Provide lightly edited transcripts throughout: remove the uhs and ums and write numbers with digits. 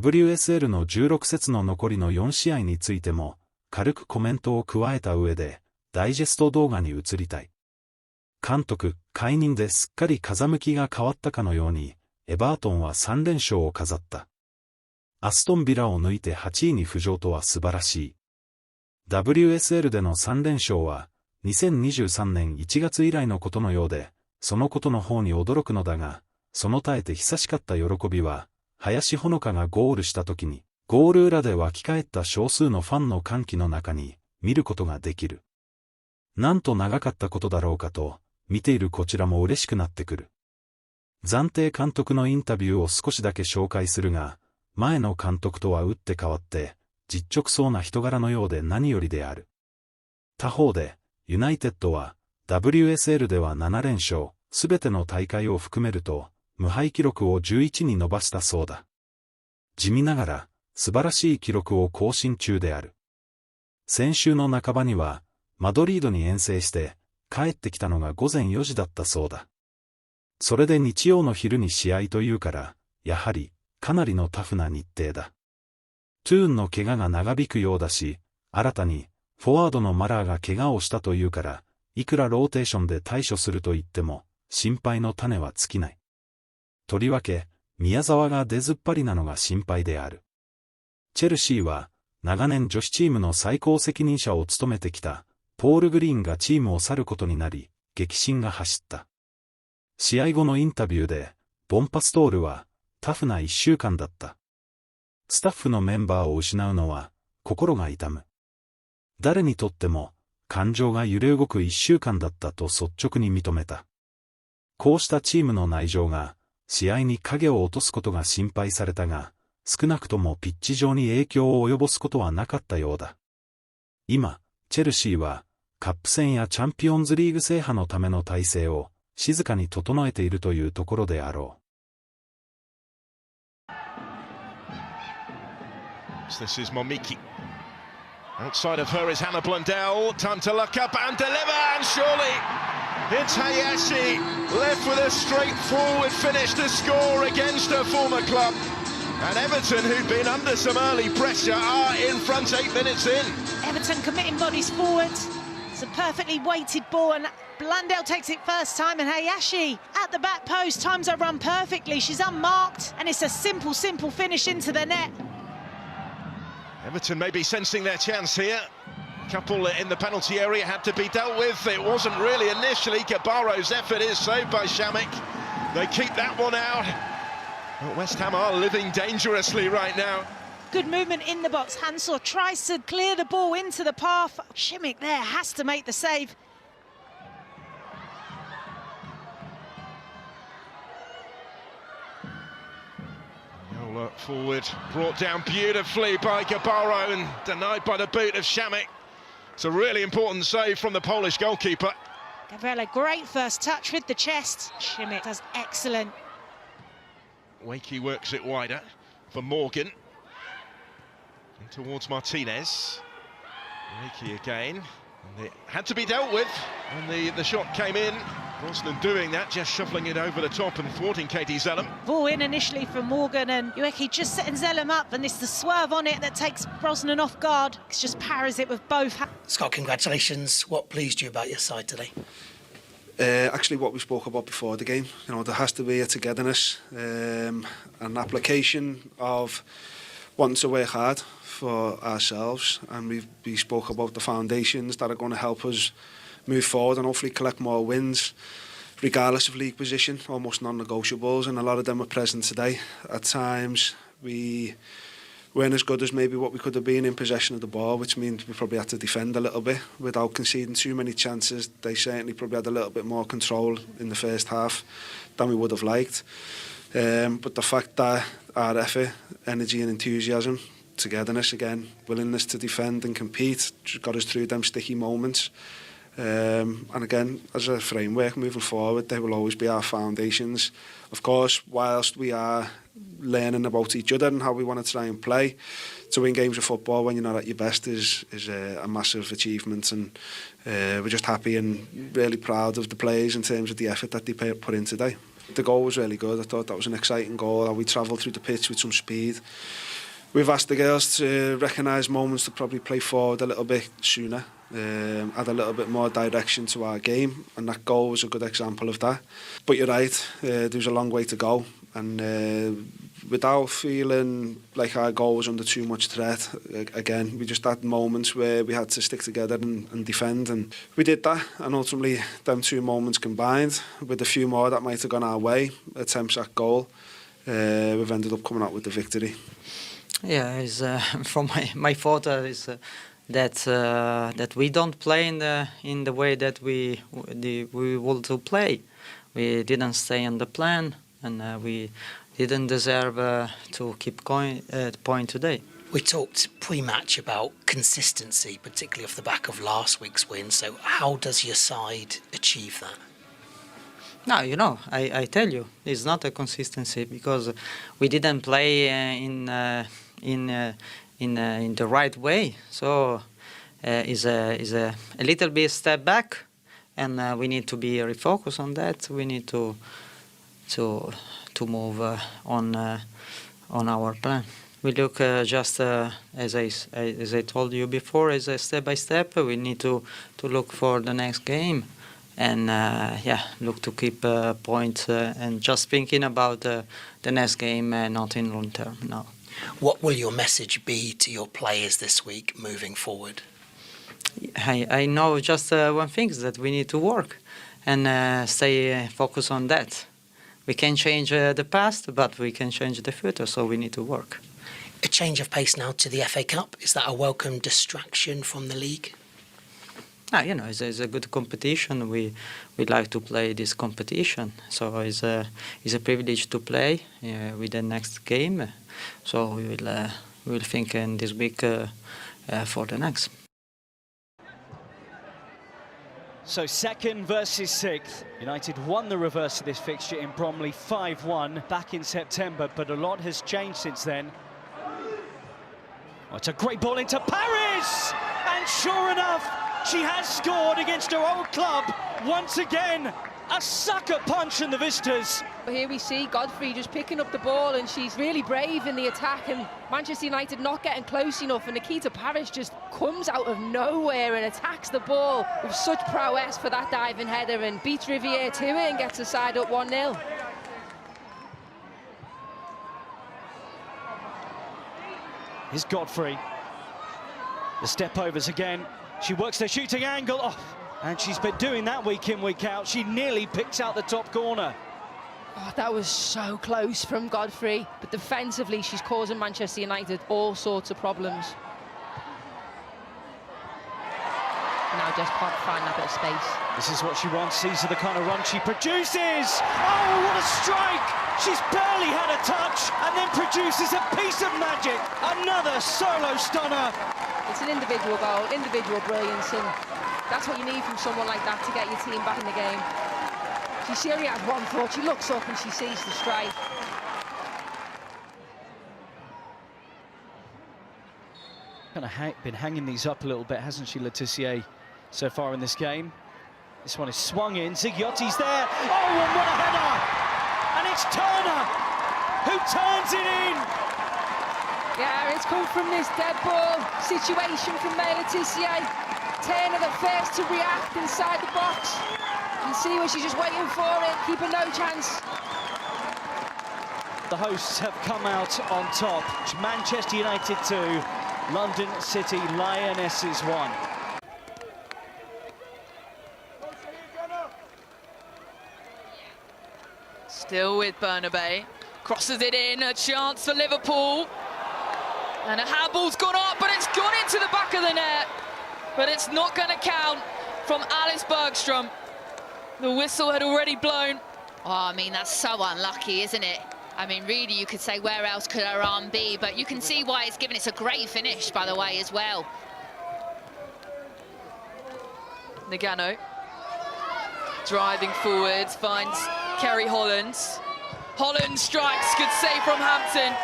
WSL の16節の残りの4試合についても、軽くコメントを加えた上で、ダイジェスト動画に移りたい。監督、解任ですっかり風向きが変わったかのように、エバートンは3連勝を飾った。アストンビラを抜いて8位に浮上とは素晴らしい。WSL での3連勝は、2023年1月以来のことのようで、そのことの方に驚くのだが、その耐えて久しかった喜びは、林穂香がゴールした時に、ゴール裏で湧き返った少数のファンの歓喜の中に、見ることができる。なんと長かったことだろうかと、見ているこちらも嬉しくなってくる。暫定監督のインタビューを少しだけ紹介するが、前の監督とは打って変わって、実直そうな人柄のようで何よりである。他方で、ユナイテッドは、WSL では7連勝、すべての大会を含めると、無敗記録を11に伸ばしたそうだ。地味ながら、素晴らしい記録を更新中である。先週の半ばには、マドリードに遠征して、帰ってきたのが午前4時だったそうだ。それで日曜の昼に試合というから、やはり、かなりのタフな日程だ。トゥーンの怪我が長引くようだし、新たに、フォワードのマラーが怪我をしたというから、いくらローテーションで対処すると言っても、心配の種は尽きない。とりわけ、宮沢が出ずっぱりなのが心配である。チェルシーは、長年女子チームの最高責任者を務めてきた、ポール・グリーンがチームを去ることになり、激震が走った。試合後のインタビューで、ボンパストールは、タフな1週間だった。スタッフのメンバーを失うのは、心が痛む。誰にとっても、感情が揺れ動く1週間だったと率直に認めた。こうしたチームの内情が、試合に影を落とすことが心配されたが、少なくともピッチ上に影響を及ぼすことはなかったようだ。今、チェルシーは、カップ戦やチャンピオンズリーグ制覇のための体制を、静かに整えているというところであろう。This is Momiki. Outside of her is Hannah Blundell. Time to look up and deliver, and surely it's Hayashi left with a straightforward finish to score against her former club. And Everton, who've been under some early pressure, are in front 8 minutes in. Everton committing bodies forward. It's a perfectly weighted ball, and Blundell takes it first time, and Hayashi at the back post times her run perfectly. She's unmarked, and it's a simple finish into the net. Everton may be sensing their chance here. Couple in the penalty area had to be dealt with. It wasn't really initially. Gabaro's effort is saved by Shamik. They keep that one out. But West Ham are living dangerously right now. Good movement in the box. Hansor tries to clear the ball into the path. Shamik there has to make the save. Forward, brought down beautifully by Gabaro and denied by the boot of Shamik. It's a really important save from the Polish goalkeeper. Gabriela, great first touch with the chest. Shamik does excellent. Wakey works it wider for Morgan. And towards Martinez. Wakey again. And it had to be dealt with when the shot came in. Brosnan doing that, just shuffling it over the top and thwarting Katie Zellum. Ball in initially from Morgan, and Ueki just setting Zellum up, and it's the swerve on it that takes Brosnan off guard. It's just parries it with both hands. Scott, congratulations. What pleased you about your side today? Actually, what we spoke about before the game. You know, there has to be a togetherness, an application of wanting to work hard for ourselves, and we spoke about the foundations that are going to help us move forward and hopefully collect more wins regardless of league position, almost non-negotiables, and a lot of them are present today. At times we weren't as good as maybe what we could have been in possession of the ball, which means we probably had to defend a little bit without conceding too many chances. They certainly probably had a little bit more control in the first half than we would have liked, but the fact that our effort, energy and enthusiasm, togetherness again, willingness to defend and compete got us through them sticky moments. And again, as a framework moving forward, they will always be our foundations. Of course, whilst we are learning about each other and how we want to try and play, to win games of football when you're not at your best is a massive achievement, and we're just happy and really proud of the players in terms of the effort that they put in today. The goal was really good. I thought that was an exciting goal. How we travelled through the pitch with some speed. We've asked the girls to recognise moments to probably play forward a little bit sooner, add a little bit more direction to our game, and that goal was a good example of that. But you're right, there was a long way to go, and without feeling like our goal was under too much threat, again, we just had moments where we had to stick together and defend, and we did that, and ultimately them two moments combined with a few more that might have gone our way, attempts at goal, we've ended up coming out with the victory. Yeah, from my thought is that we don't play in the way that we want to play. We didn't stay on the plan, and we didn't deserve to keep going point today. We talked pre-match about consistency, particularly off the back of last week's win. So how does your side achieve that? No, you know, I tell you, it's not a consistency because we didn't play in the right way. So is a little bit step back, and we need to be refocused on that. We need to move on our plan. We look just as I told you before, as a step by step. We need to look for the next game. And look to keep points and just thinking about the next game, not in long term. No. What will your message be to your players this week moving forward? I know just one thing is that we need to work and stay focused on that. We can change the past, but we can change the future. So we need to work. A change of pace now to the FA Cup. Is that a welcome distraction from the league? You know, it's a good competition. We like to play this competition, so it's a privilege to play with the next game. So we will think in this week for the next. So second versus sixth. United won the reverse of this fixture in Bromley 5-1 back in September, but a lot has changed since then. Oh, it's a great ball into Paris, and sure enough, she has scored against her old club once again. A sucker punch in the visitors. Here we see Godfrey just picking up the ball, and she's really brave in the attack, and Manchester United not getting close enough, and Nikita Parrish just comes out of nowhere and attacks the ball with such prowess for that diving header and beats Riviere to it and gets the side up 1-0. Here's Godfrey. The step overs again. She works the shooting angle, and she's been doing that week in, week out. She nearly picks out the top corner. Oh, that was so close from Godfrey, but defensively she's causing Manchester United all sorts of problems. Now just can't find that bit of space. This is what she wants. These are the kind of runs she produces. Oh, what a strike! She's barely had a touch and then produces a piece of magic. Another solo stunner. It's an individual goal, individual brilliance, and that's what you need from someone like that to get your team back in the game. She only has one thought. She looks up and she sees the strike. Kind of been hanging these up a little bit, hasn't she, Letitia, so far in this game? This one is swung in. Zigiotti's there. Oh, and what a header! And it's Turner who turns it in. Yeah, it's come from this dead ball situation from Letitia. Turner the first to react inside the box. You see where she's just waiting for it, keeping no chance. The hosts have come out on top. Manchester United 2, London City Lionesses 1. Still with Bernabei, crosses it in, a chance for Liverpool. And a handball's gone up, but it's gone into the back of the net. But it's not going to count from Alice Bergstrom. The whistle had already blown. Oh, I mean, that's so unlucky, isn't it? I mean, really, you could say where else could her arm be, but you can see why it's given. It's a great finish, by the way, as well. Nagano driving forwards, finds Kerry Hollands. Holland strikes, good save from Hampton.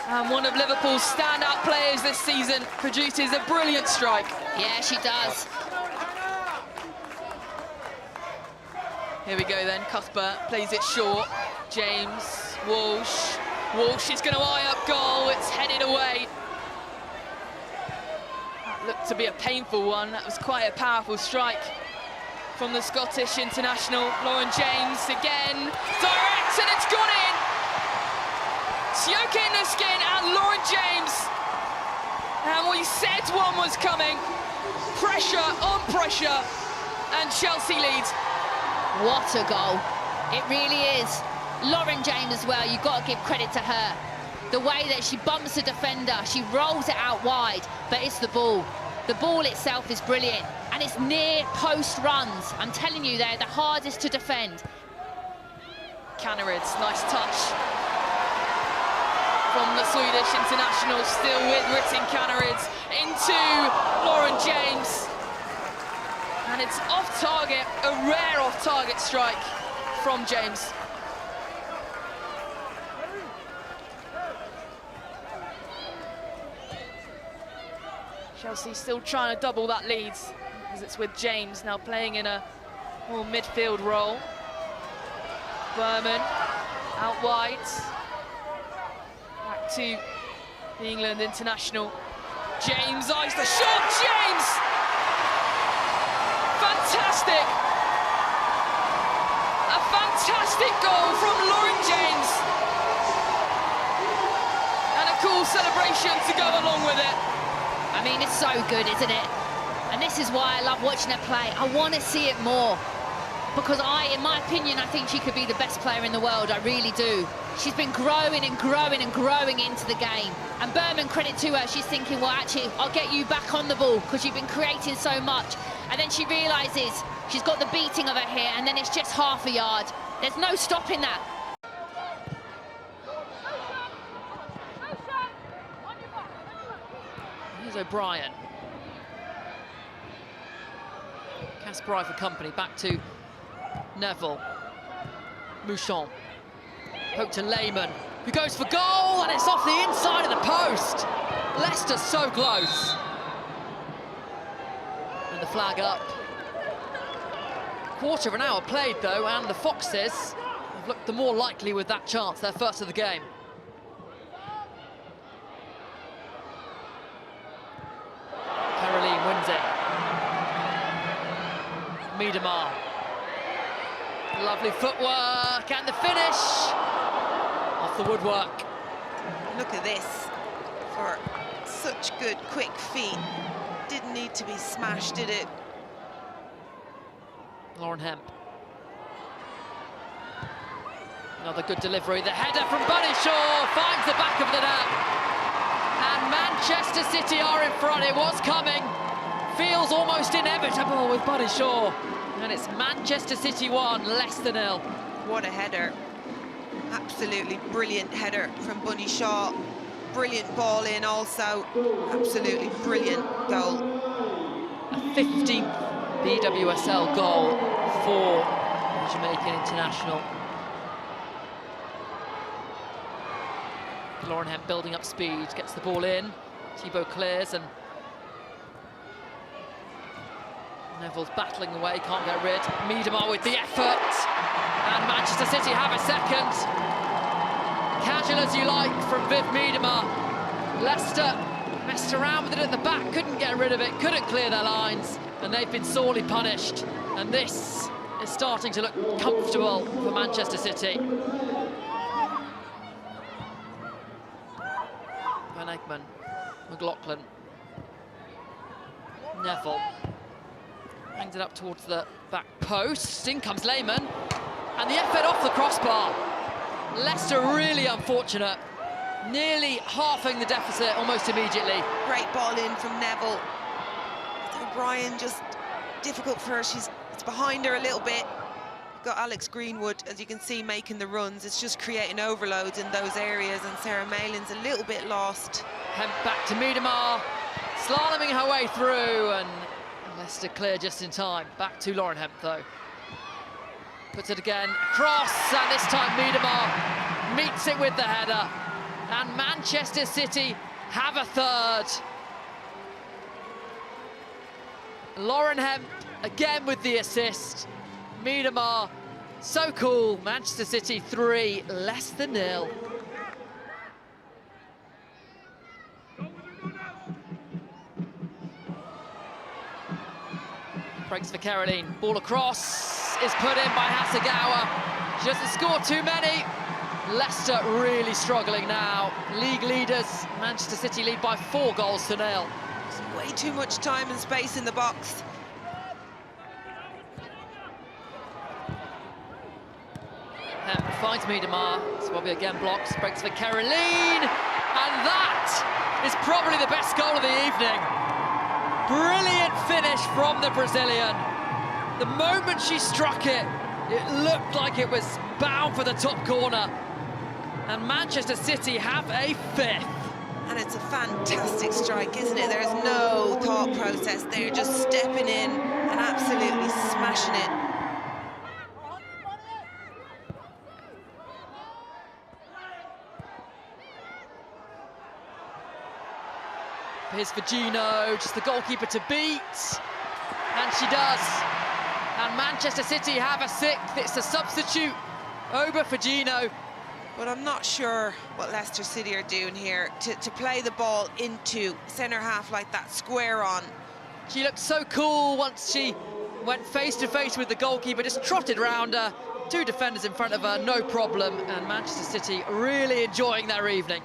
And one of Liverpool's standout players this season produces a brilliant strike. Yeah, she does. Here we go then, Cuthbert plays it short. James, Walsh. Walsh is going to eye up goal, it's headed away. That looked to be a painful one, that was quite a powerful strike from the Scottish international. Lauren James again, direct, and it's gone in! Tioke Nuskin and Lauren James. And we said one was coming. Pressure on pressure, and Chelsea leads. What a goal. It really is. Lauren James as well, you've got to give credit to her. The way that she bumps the defender, she rolls it out wide, but it's the ball. The ball itself is brilliant, and it's near post runs. I'm telling you, they're the hardest to defend. Kanarids, nice touch from the Swedish international, still with Ritten Kanarids, into Lauren James. And it's off target, a rare off target strike from James. Chelsea still trying to double that lead, because it's with James now playing in a more midfield role. Berman out wide. Back to the England international. James eyes the shot, James! Fantastic! A fantastic goal from Lauren James. And a cool celebration to go along with it. I mean, it's so good, isn't it? And this is why I love watching her play. I want to see it more. Because in my opinion, I think she could be the best player in the world. I really do. She's been growing and growing and growing into the game. And Berman, credit to her, she's thinking, well, actually, I'll get you back on the ball because you've been creating so much. And then she realises she's got the beating of her here, and then it's just half a yard. There's no stopping that. Here's O'Brien. Kasparov for company, back to Neville. Mouchon. Poke to Lehmann, who goes for goal, and it's off the inside of the post. Leicester so close. And the flag up. Quarter of an hour played though, and the Foxes have looked the more likely with that chance, their first of the game. Caroline wins it. Miedemar. Lovely footwork, and the finish off the woodwork. Look at this, for such good, quick feet. Didn't need to be smashed, did it? Lauren Hemp. Another good delivery. The header from Bunny Shaw finds the back of the net. And Manchester City are in front. It was coming. Feels almost inevitable with Bunny Shaw. And it's Manchester City 1, Leicester 0. What a header. Absolutely brilliant header from Bunny Shaw. Brilliant ball in also. Absolutely brilliant goal. A 15th BWSL goal for the Jamaican international. Lauren Hemp building up speed, gets the ball in. Thibaut clears, and Neville's battling away, can't get rid. Miedemar with the effort, and Manchester City have a second. Casual as you like from Viv Miedemar. Leicester messed around with it at the back, couldn't get rid of it, couldn't clear their lines, and they've been sorely punished. And this is starting to look comfortable for Manchester City. Van Egmond, McLaughlin, Neville. Hangs it up towards the back post. In comes Lehmann, and the effort off the crossbar. Leicester really unfortunate, nearly halving the deficit almost immediately. Great ball in from Neville. O'Brien just difficult for her. It's behind her a little bit. Got Alex Greenwood, as you can see, making the runs. It's just creating overloads in those areas, and Sarah Malin's a little bit lost. Hemp back to Miedemar, slaloming her way through, and Leicester clear just in time. Back to Lauren Hemp though. Puts it again, cross, and this time Miedemar meets it with the header. And Manchester City have a third. Lauren Hemp again with the assist. Miedemar So cool. Manchester City 3, Leicester 0. Breaks for Caroline. Ball across is put in by Hasegawa. She doesn't score too many. Leicester really struggling now. League leaders. Manchester City lead by 4 goals to 0. Way too much time and space in the box. Finds Miedemar. Swabby again blocks. Breaks for Caroline. And that is probably the best goal of the evening. Brilliant finish from the Brazilian. The moment she struck it, it looked like it was bound for the top corner. And Manchester City have a 5th. And it's a fantastic strike, isn't it? There's no thought process. They're just stepping in and absolutely smashing it. Here's for Gino, just the goalkeeper to beat. And she does. And Manchester City have a 6th. It's a substitute over for Gino. But I'm not sure what Leicester City are doing here to play the ball into centre half like that, square on. She looked so cool once she went face to face with the goalkeeper, just trotted round her. 2 defenders in front of her, no problem. And Manchester City really enjoying their evening.